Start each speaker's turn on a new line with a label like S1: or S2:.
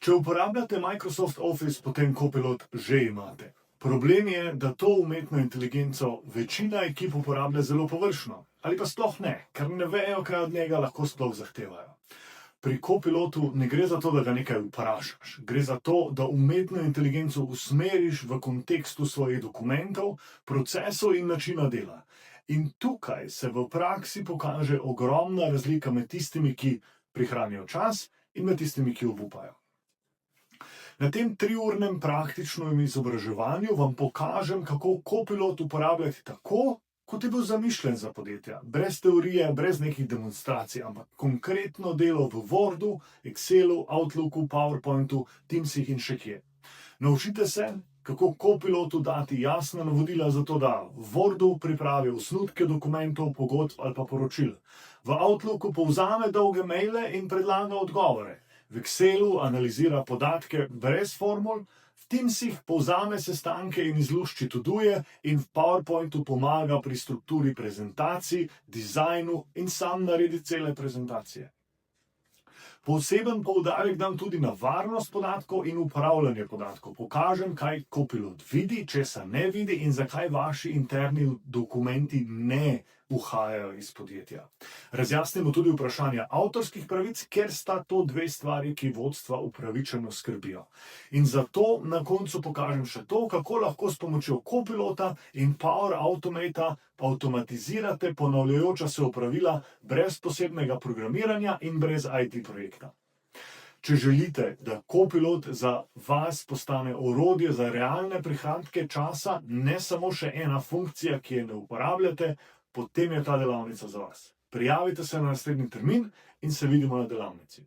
S1: Če uporabljate Microsoft Office, potem Copilot že imate. Problem je, da to umetno inteligenco večina ekip uporablja zelo površno. Ali pa sploh ne, ker ne vejo, kaj od njega lahko sploh zahtevajo. Pri Copilotu ne gre za to, da ga nekaj vprašaš. Gre za to, da umetno inteligenco usmeriš v kontekstu svojih dokumentov, procesov in načina dela. In tukaj se v praksi pokaže ogromna razlika med tistimi, ki prihranijo čas, in med tistimi, ki obupajo. Na tem 3-urnem praktičnem izobraževanju vam pokažem, kako Copilot uporabljati tako, kot je bil zamišljen za podjetja. Brez teorije, brez nekih demonstracij, ampak konkretno delo v Wordu, Excelu, Outlooku, PowerPointu, Teamsih in še kje. Naučite se, kako Copilotu dati jasna navodila za to, da v Wordu pripravi osnutke dokumentov, pogodb ali pa poročil. V Outlooku povzame dolge maile in predlaga odgovore. V Excelu analizira podatke brez formul, v Teamsih povzame sestanke in izlušči to-duje in v PowerPointu pomaga pri strukturi prezentacij, dizajnu in sam naredi cele prezentacije. Poseben poudarek dam tudi na varnost podatkov in upravljanje podatkov. Pokažem, kaj Copilot vidi, česa ne vidi in zakaj vaši interni dokumenti ne uhajajo iz podjetja. Razjasnimo tudi vprašanja avtorskih pravic, ker sta to 2 stvari, ki vodstva upravičeno skrbijo. In zato na koncu pokažem še to, kako lahko s pomočjo Copilota in Power Automata avtomatizirate ponavljajoča se opravila brez posebnega programiranja in brez IT projekta. Če želite, da Copilot za vas postane orodje za realne prihranke časa, ne samo še ena funkcija, ki je ne uporabljate, potem je ta delavnica za vas. Prijavite se na naslednji termin in se vidimo na delavnici.